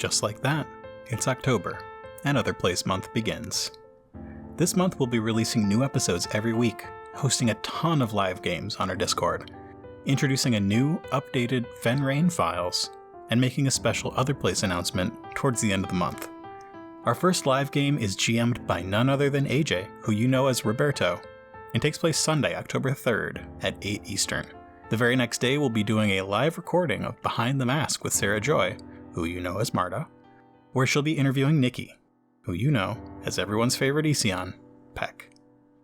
just like that, it's October, and Otherplace month begins. This month we'll be releasing new episodes every week, hosting a ton of live games on our Discord, introducing a new, updated Fenrayne Files, and making a special Otherplace announcement towards the end of the month. Our first live game is GM'd by none other than AJ, who you know as Rabberto, and takes place Sunday, October 3rd at 8 Eastern. The very next day we'll be doing a live recording of Behind the Mask with Sarah Joy, who you know as Marta, where she'll be interviewing Nikki, who you know as everyone's favorite Esion, Peck.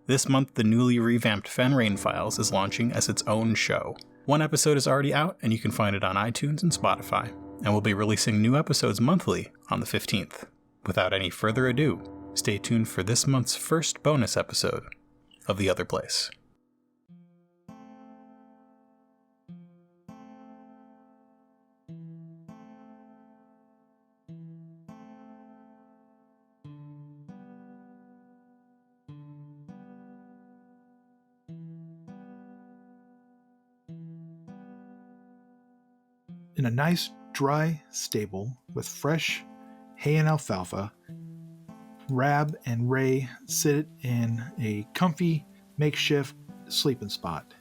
This month the newly revamped Fenrayne Files is launching as its own show. One episode is already out and you can find it on iTunes and Spotify, and we'll be releasing new episodes monthly on the 15th. Without any further ado, stay tuned for this month's first bonus episode of The Otherplace. In a nice, dry stable with fresh hay and alfalfa, Rab and Ray sit in a comfy makeshift sleeping spot.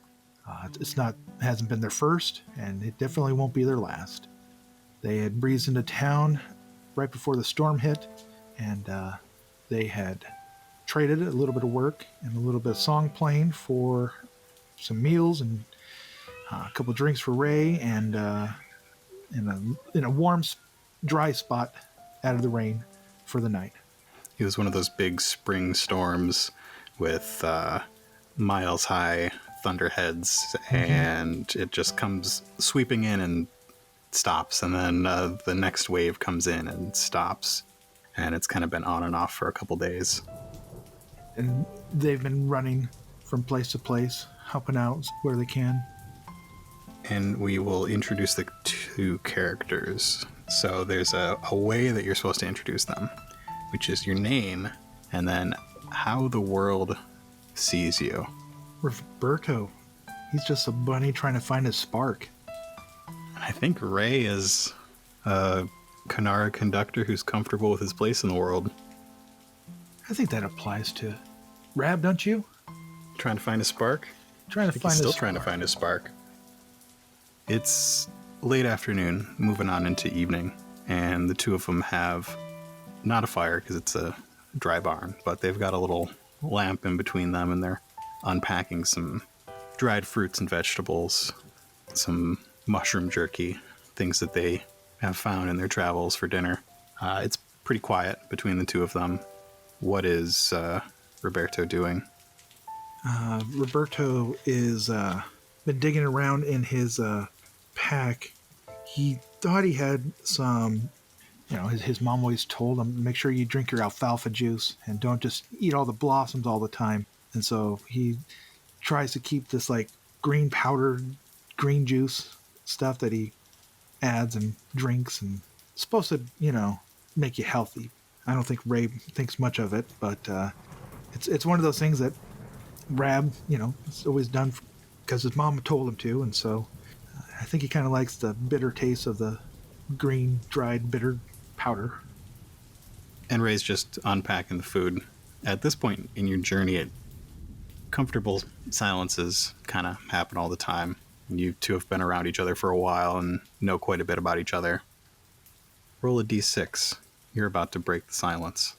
Hasn't been their first, and it definitely won't be their last. They had breezed into town right before the storm hit, and they had traded a little bit of work and a little bit of song playing for some meals and a couple of drinks for Ray, and in a warm, dry spot out of the rain for the night. It was one of those big spring storms with miles-high thunderheads, and it just comes sweeping in and stops, and then the next wave comes in and stops, and it's kind of been on and off for a couple days. And they've been running from place to place, helping out where they can. And we will introduce the two characters. So there's a way that you're supposed to introduce them, which is your name, and then how the world sees you. Rabberto. He's just a bunny trying to find his spark. I think Ray is a Kanara conductor who's comfortable with his place in the world. I think that applies to Rab, don't you? Trying to find a spark? Trying to find Still trying to find a spark. It's late afternoon, moving on into evening, and the two of them have not a fire because it's a dry barn, but they've got a little lamp in between them, and they're unpacking some dried fruits and vegetables, some mushroom jerky, things that they have found in their travels for dinner. It's pretty quiet between the two of them. What is Rabberto doing? Rabberto is been digging around in his pack. He thought he had some, his mom always told him, make sure you drink your alfalfa juice and don't just eat all the blossoms all the time. And so he tries to keep this like green powdered green juice stuff that he adds and drinks, and it's supposed to, make you healthy. I don't think Ray thinks much of it, but it's one of those things that Rab, it's always done because his mom told him to, and so I think he kind of likes the bitter taste of the green, dried, bitter powder. And Ray's just unpacking the food. At this point in your journey, comfortable silences kind of happen all the time. You two have been around each other for a while and know quite a bit about each other. Roll a d6. You're about to break the silence.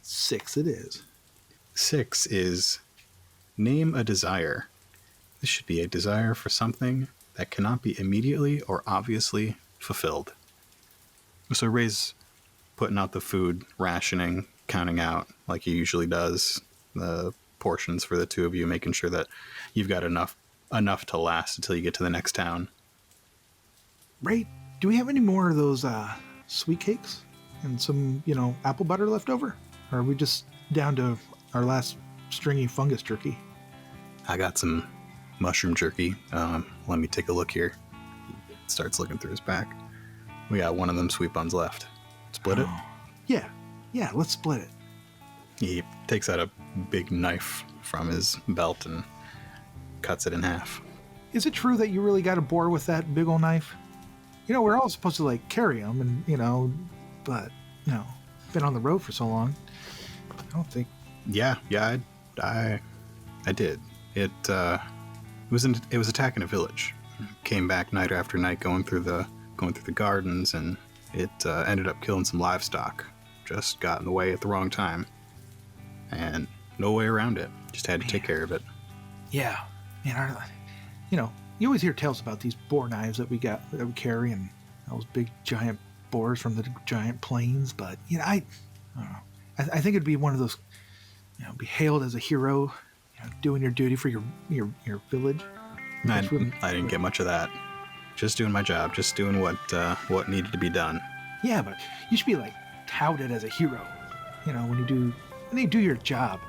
6 it is. 6 is name a desire. This should be a desire for something that cannot be immediately or obviously fulfilled. So Ray's putting out the food, rationing, counting out like he usually does, the portions for the two of you, making sure that you've got enough to last until you get to the next town. Ray, do we have any more of those sweet cakes and some, apple butter left over? Or are we just down to our last stringy fungus jerky? I got some mushroom jerky. Let me take a look here. He starts looking through his pack. We got one of them sweet buns left. Split it? Yeah, let's split it. He takes out a big knife from his belt and cuts it in half. Is it true that you really got to bore with that big old knife? we're all supposed to like carry them, and but been on the road for so long. I don't think. Yeah, I did. It was attacking a village. Came back night after night, going through the gardens, and it ended up killing some livestock. Just got in the way at the wrong time, and no way around it. Just had to take care of it. Yeah, man. You always hear tales about these boar knives that we carry, and those big giant boars from the giant plains. But I don't know. I think it'd be one of those, be hailed as a hero, doing your duty for your village. I didn't get much of that. Just doing my job, just doing what needed to be done. Yeah, but you should be like touted as a hero. When you do your job,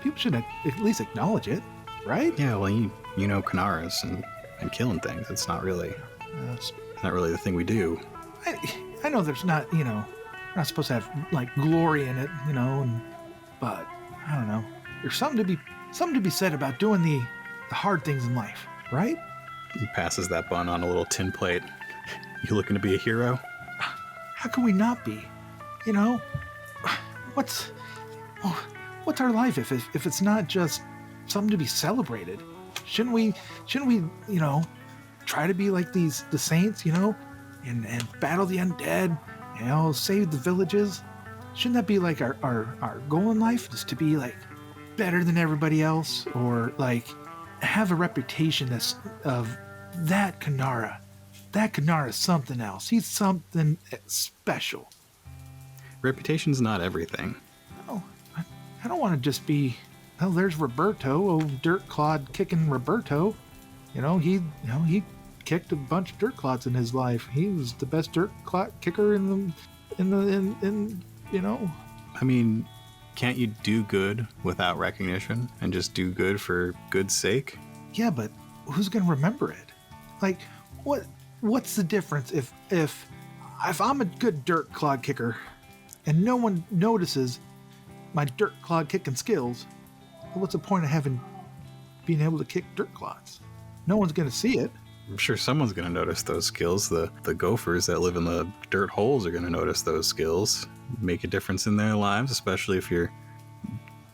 people should at least acknowledge it, right? Yeah, well, you Kanaras and killing things. It's not really the thing we do. I know there's not, not supposed to have like glory in it, but I don't know. There's something to be said about doing the hard things in life, right? He passes that bun on a little tin plate. You looking to be a hero? How can we not be? What's our life if it's not just something to be celebrated? Shouldn't we try to be like the saints, and battle the undead, save the villages? Shouldn't that be like our goal in life, is to be like better than everybody else, or like have a reputation that's of that Kanara? That Kanara is something else. He's something special. Reputation's not everything. Oh, I don't want to just be. Oh, there's Rabberto, dirt clod kicking Rabberto. He kicked a bunch of dirt clods in his life. He was the best dirt clod kicker in. I mean, can't you do good without recognition and just do good for good's sake? Yeah, but who's gonna remember it? Like, what's the difference if I'm a good dirt clod kicker and no one notices my dirt clod kicking skills? What's the point of being able to kick dirt clods? No one's gonna see it. I'm sure someone's gonna notice those skills. The gophers that live in the dirt holes are gonna notice those skills. Make a difference in their lives, especially if you're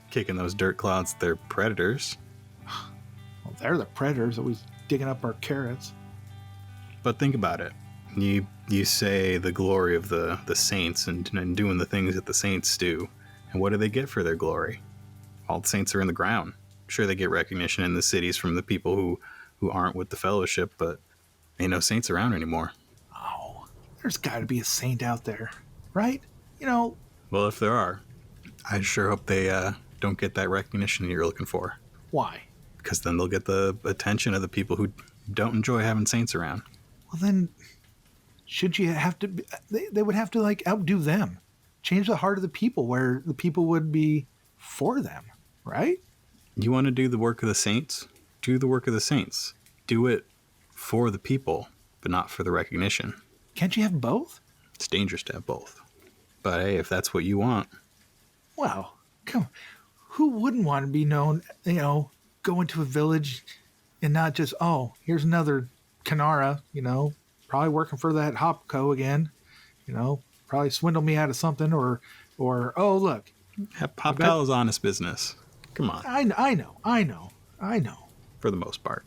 kicking those dirt clods. They're predators. Well, they're the predators, always digging up our carrots. But think about it. You say the glory of the saints and doing the things that the saints do. And what do they get for their glory? All the saints are in the ground. Sure, they get recognition in the cities from the people who aren't with the fellowship, but ain't no saints around anymore. Oh, there's got to be a saint out there, right? Well, if there are, I sure hope they don't get that recognition you're looking for. Why? Because then they'll get the attention of the people who don't enjoy having saints around. Well, then, should you have to? They would have to like outdo them, change the heart of the people, where the people would be for them, right? You want to do the work of the saints? Do the work of the saints. Do it for the people, but not for the recognition. Can't you have both? It's dangerous to have both. But hey, if that's what you want. Well, come on. Who wouldn't want to be known, go into a village and not just, here's another Kanara, probably working for that Hopco again, probably swindle me out of something, or oh, look. Hopco is honest business. Come on. I know. For the most part.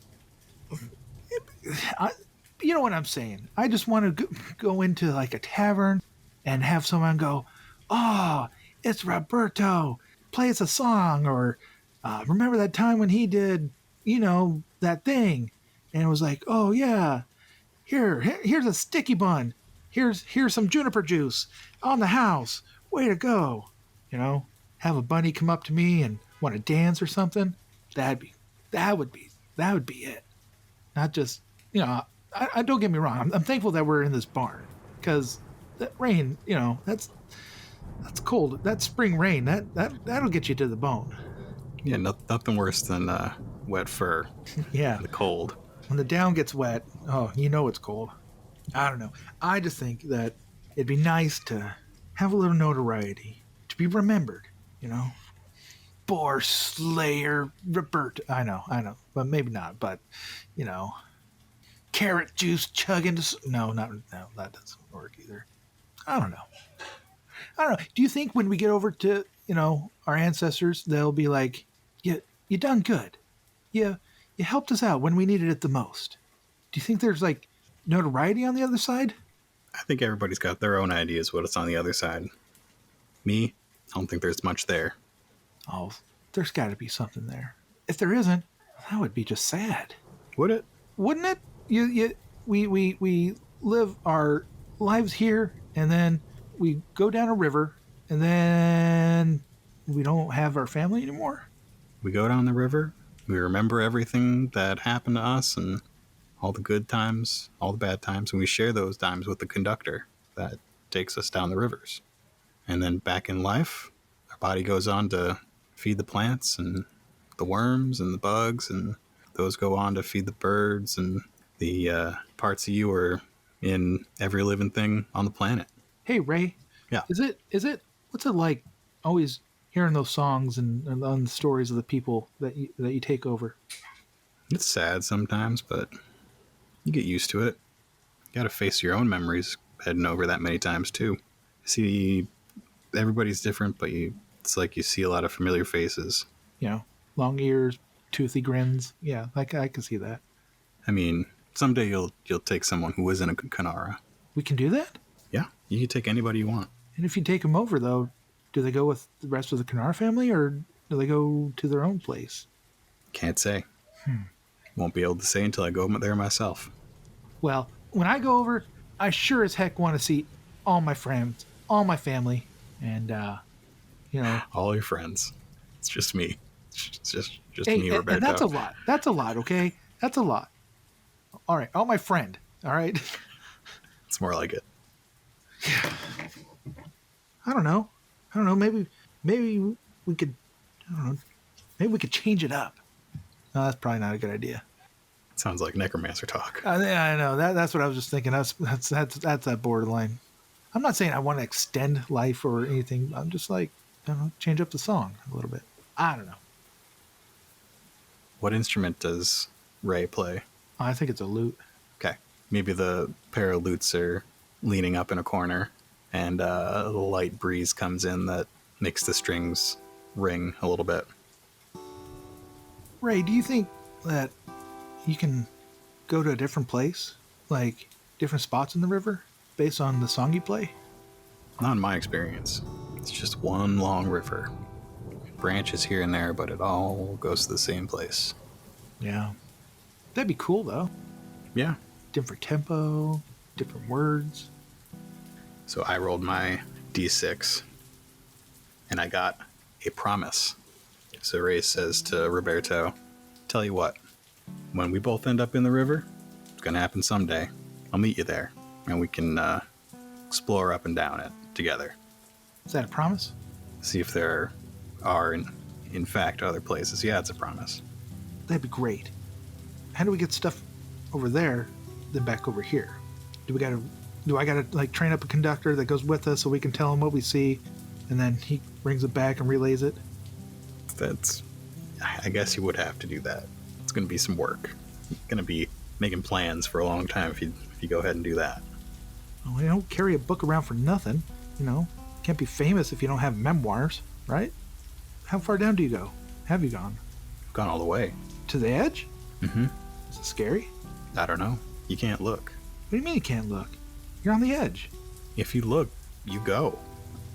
You know what I'm saying? I just want to go into like a tavern and have someone go, "Oh, it's Rabberto. Play us a song," or remember that time when he did, that thing, and it was like, "Oh yeah, here's a sticky bun. Here's some juniper juice on the house. Way to go!" Have a bunny come up to me and want to dance or something. That would be it. Not just, I don't get me wrong. I'm thankful that we're in this barn, because that rain, that's cold. That spring rain, that'll get you to the bone. Yeah, nothing worse than wet fur. Yeah. The cold. When the down gets wet, it's cold. I don't know. I just think that it'd be nice to have a little notoriety, to be remembered, Boar Slayer Rabberto. I know, but maybe not. But, carrot juice chugging. No, that doesn't work either. I don't know. Do you think when we get over to, our ancestors, they'll be like, you done good. You helped us out when we needed it the most. Do you think there's like notoriety on the other side? I think everybody's got their own ideas what's on the other side. Me, I don't think there's much there. Oh, there's got to be something there. If there isn't, that would be just sad. Would it? Wouldn't it? We live our lives here, and then we go down a river, and then we don't have our family anymore. We go down the river, we remember everything that happened to us and all the good times, all the bad times, and we share those times with the conductor that takes us down the rivers. And then back in life, our body goes on to feed the plants and the worms and the bugs, and those go on to feed the birds, and the parts of you are in every living thing on the planet. Hey, Ray. Yeah. Is it, what's it like always hearing those songs and on the stories of the people that you take over? It's sad sometimes, but you get used to it. You gotta face your own memories heading over that many times too. See, everybody's different, but it's like you see a lot of familiar faces. Long ears, toothy grins. Yeah, I can see that. I mean, someday you'll take someone who isn't a Kanara. We can do that? Yeah, you can take anybody you want. And if you take them over, though, do they go with the rest of the Kanara family, or do they go to their own place? Can't say. Won't be able to say until I go there myself. Well, when I go over, I sure as heck want to see all my friends, all my family, and, All your friends. It's just me. It's just hey, me, Rabberto. And that's a lot. That's a lot, okay? That's a lot. All right, all my friend, all right? It's more like it. I don't know. Maybe we could, maybe we could change it up. No, that's probably not a good idea. Sounds like necromancer talk. I know that's what I was just thinking. That's that borderline. I'm not saying I want to extend life or anything. I'm just like, change up the song a little bit. I don't know. What instrument does Ray play? Oh, I think it's a lute. Okay. Maybe the pair of lutes are leaning up in a corner, and a light breeze comes in that makes the strings ring a little bit. Ray, do you think that you can go to a different place, like different spots in the river, based on the song you play? Not in my experience. It's just one long river. Branches here and there, but it all goes to the same place. Yeah. That'd be cool, though. Yeah. Different tempo, different words. So I rolled my d6, and I got a promise. So Ray says to Rabberto, tell you what, when we both end up in the river, it's going to happen someday. I'll meet you there, and we can explore up and down it together. Is that a promise? See if there are, in fact, other places. Yeah, it's a promise. That'd be great. How do we get stuff over there, then back over here? Do I gotta like train up a conductor that goes with us so we can tell him what we see, and then he brings it back and relays it? I guess you would have to do that. It's going to be some work. You're going to be making plans for a long time if you go ahead and do that. Well, you don't carry a book around for nothing. Can't be famous if you don't have memoirs, right? How far down do you go? Have you gone? I've gone all the way. To the edge? Mm-hmm. Is it scary? I don't know. You can't look. What do you mean you can't look? You're on the edge. If you look, you go.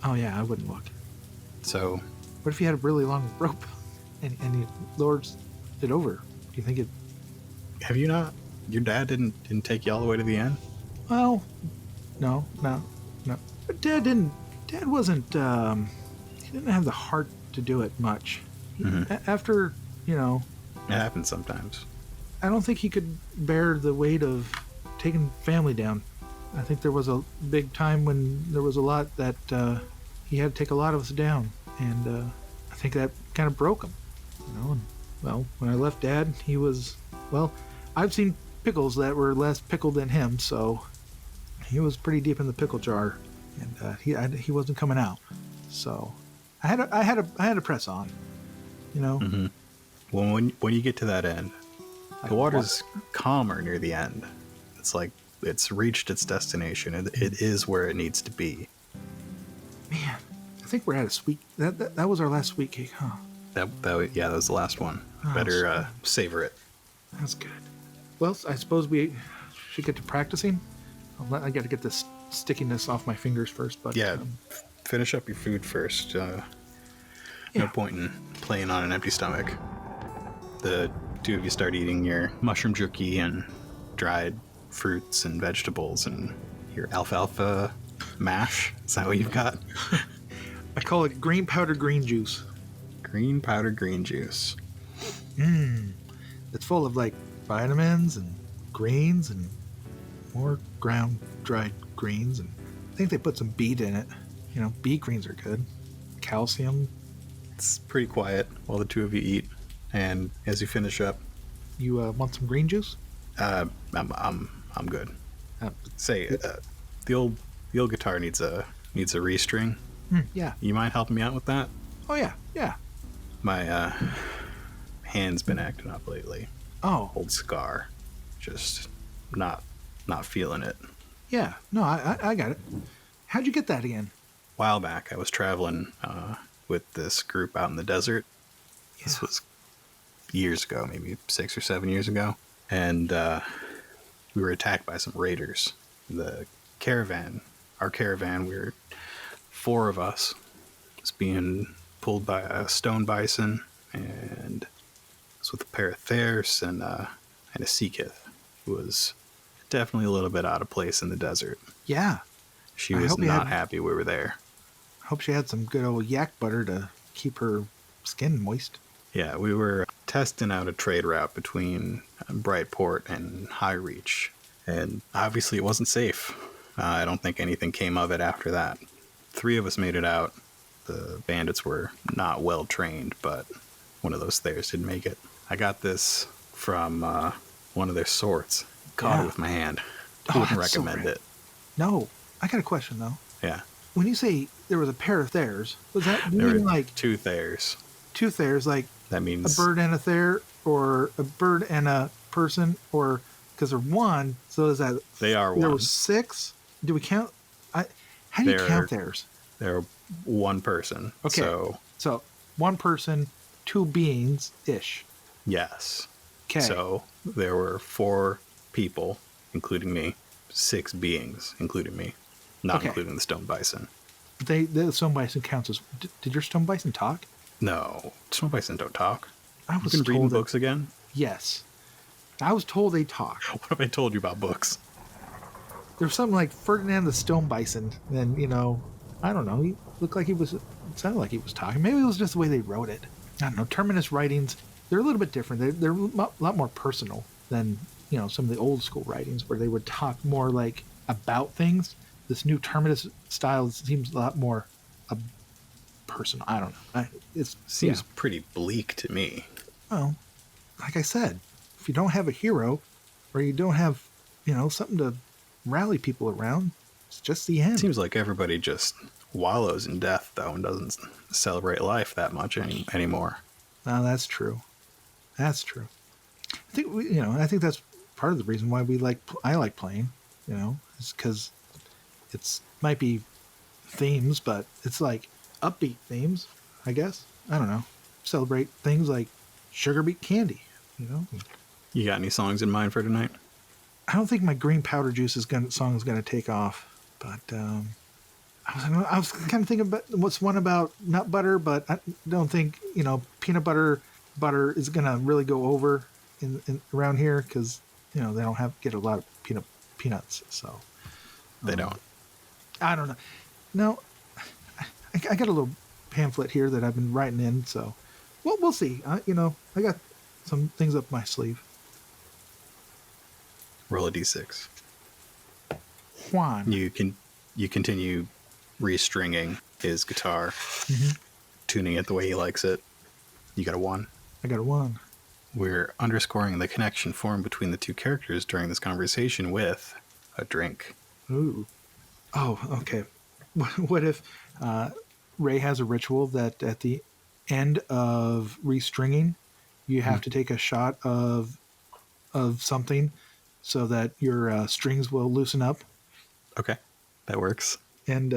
Oh yeah, I wouldn't look. So... What if you had a really long rope and you lowered it over? Do you think it... Have you not? Your dad didn't take you all the way to the end? Well, no. But Dad wasn't, he didn't have the heart to do it much. Mm-hmm. After, It happens sometimes. I don't think he could bear the weight of taking family down. I think there was a big time when there was a lot that he had to take a lot of us down. And I think that kind of broke him. And, well, when I left Dad, he was... Well, I've seen pickles that were less pickled than him, so he was pretty deep in the pickle jar. And he wasn't coming out. So I had to press on, Mm-hmm. Well, when you get to that end, the water's calmer near the end. It's like it's reached its destination. It is where it needs to be. Man, I think we're at a sweet. That was our last sweet cake, huh? That was the last one. Better savor it. That's good. Well, I suppose we should get to practicing. I got to get this stickiness off my fingers first, but finish up your food first. No point in playing on an empty stomach. The two of you start eating your mushroom jerky and dried fruits and vegetables and your alfalfa mash. Is that what you've got? I call it green powdered green juice. Green powdered green juice. It's full of like vitamins and greens and more ground dried greens, and I think they put some beet in it. You know, beet greens are good. Calcium. It's pretty quiet while the two of you eat, and as you finish up, you want some green juice? I'm good. The old guitar needs a restring. Yeah. You mind helping me out with that? Oh yeah. My hand's been acting up lately. Oh. Old scar. Just not feeling it. Yeah. No, I got it. How'd you get that again? A while back, I was traveling with this group out in the desert. Yeah. This was years ago, maybe 6 or 7 years ago. And we were attacked by some raiders. Our caravan, we were 4 of us. Was being pulled by a stone bison, and it was with a pair of Thers and a Seekith, who was definitely a little bit out of place in the desert. Yeah. She was not happy we were there. I hope she had some good old yak butter to keep her skin moist. Yeah, we were testing out a trade route between Brightport and High Reach, and obviously it wasn't safe. I don't think anything came of it after that. 3 of us made it out. The bandits were not well trained, but one of those Thayers didn't make it. I got this from one of their swords. Caught it with my hand. I wouldn't recommend it. No. I got a question, though. Yeah. When you say there was a pair of Thayers, was that there mean were like 2 Thayers? 2 Thayers, like that means a bird and a Thayer, or a bird and a person, or because they're 1, so is that they are 1? There were 6. Do we count? How do you count Thayers? They're 1 person. Okay. So 1 person, 2 beings ish. Yes. Okay. So there were 4 people, including me. 6 beings, including me, not including the stone bison. The stone bison counts as. Did your stone bison talk? No, stone bison don't talk. I was you been reading books again? Yes, I was told they talk. What have I told you about books? There was something like Ferdinand the Stone Bison, and I don't know. He looked like it sounded like he was talking. Maybe it was just the way they wrote it. I don't know. Terminus writings, they're a little bit different. They're a lot more personal than some of the old school writings where they would talk more like about things. This new Terminus style seems a lot more personal. I don't know. It seems pretty bleak to me. Well, like I said, if you don't have a hero or you don't have, something to rally people around, it's just the end. It seems like everybody just wallows in death, though, and doesn't celebrate life that much anymore. No, that's true. That's true. I think I think that's part of the reason why I like playing. Is because it's might be themes, but it's like upbeat themes, I guess. I don't know. Celebrate things like sugar beet candy. You got any songs in mind for tonight? I don't think my green powder juice song is gonna take off, but I was kind of thinking about what's one about nut butter, but I don't think peanut butter is gonna really go over in around here because they don't get a lot of peanuts, so they don't. I don't know. No, I got a little pamphlet here that I've been writing in, so we'll see. I got some things up my sleeve. Roll a d6. Juan. You continue restringing his guitar, tuning it the way he likes it. You got a 1. I got a 1. We're underscoring the connection formed between the 2 characters during this conversation with a drink. Ooh. Oh, okay. What if Ray has a ritual that at the end of restringing, you have to take a shot of something so that your strings will loosen up. Okay, that works. And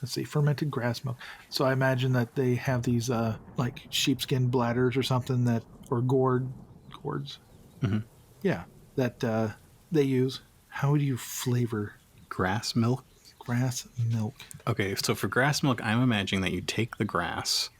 let's see, fermented grass milk. So I imagine that they have these like sheepskin bladders or something or gourds. Mm-hmm. Yeah, that they use. How do you flavor Grass milk? grass milk? Okay, so for grass milk, I'm imagining that you take the grass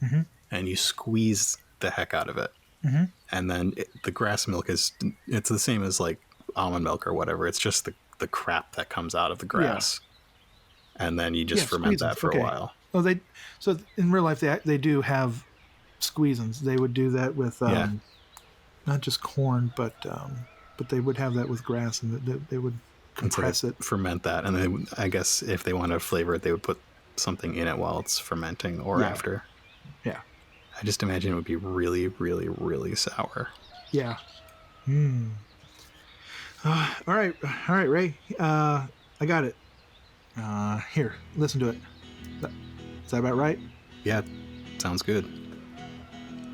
and you squeeze the heck out of it. Mm-hmm. And then the grass milk it's the same as like almond milk or whatever. It's just the crap that comes out of the grass. Yeah. And then you just ferment that for a while. Oh, so in real life they do have squeezins. They would do that with not just corn, but they would have that with grass, and they would compress it, ferment that, and then I guess if they want to flavor it, they would put something in it while it's fermenting or after. Yeah. I just imagine it would be really, really, really sour. Yeah. All right, Ray. I got it. Here, listen to it. Is that about right? Yeah, sounds good.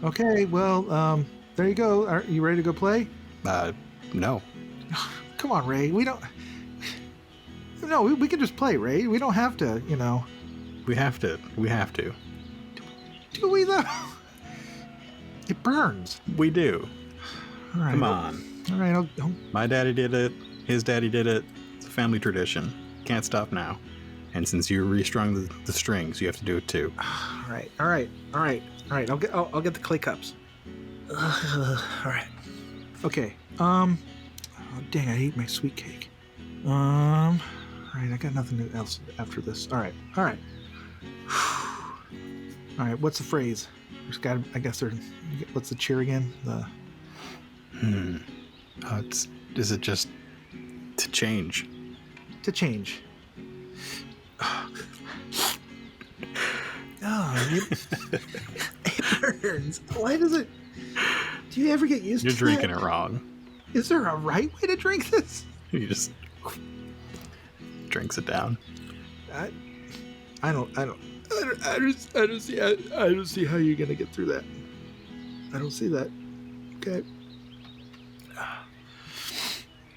Okay, well, there you go. Are you ready to go play? No. Come on, Ray. We don't... No, we can just play, Ray. We don't have to, We have to. Do we, though? It burns. We do. All right. Come on. All right, I'll... My daddy did it. His daddy did it. It's a family tradition. Can't stop now. And since you restrung the strings, you have to do it too. All right. I'll get the clay cups. All right. Okay. Oh, dang! I ate my sweet cake. All right. I got nothing else after this. All right. All right. What's the phrase? I guess what's the cheer again? Is it just to change? To change. Oh, it burns. Why does it? Do you ever get used to it? You're drinking it wrong. Is there a right way to drink this? He just drinks it down. I don't see how you're gonna get through that. I don't see that. Okay.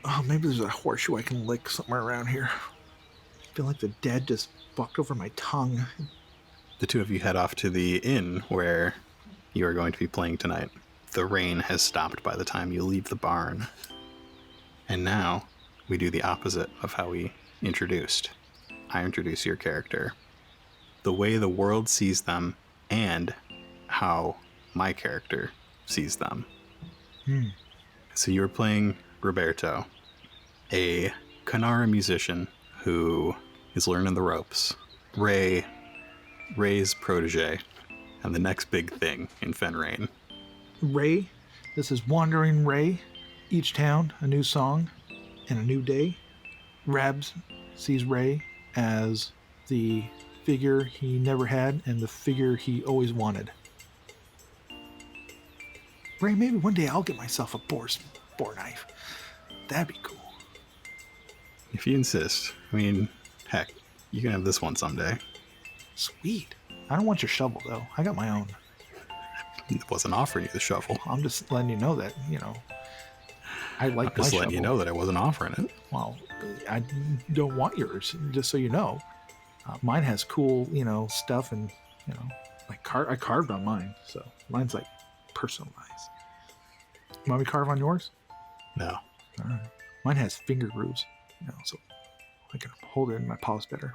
Oh, maybe there's a horseshoe I can lick somewhere around here. I feel like the dead just walked over my tongue. The two of you head off to the inn where you are going to be playing tonight. The rain has stopped by the time you leave the barn. And now we do the opposite of how we introduced. I introduce your character, the way the world sees them, and how my character sees them. So you're playing Rabberto, a Canara musician who is learning the ropes. Ray's protege, and the next big thing in Fenrayne. Ray, this is Wandering Ray. Each town, a new song, and a new day. Rabs sees Ray as the figure he never had and the figure he always wanted. Ray, maybe one day I'll get myself a boar knife. That'd be cool. If you insist. I mean, heck, you can have this one someday. Sweet. I don't want your shovel, though. I got my own. I wasn't offering you the shovel. I'm just letting you know that, I like my shovel. Just letting you know that I wasn't offering it. Well, I don't want yours, just so you know. Mine has cool, stuff, and, I carved on mine, so mine's, personalized. You want me to carve on yours? No. All right. Mine has finger grooves, so I can hold it in my paws better.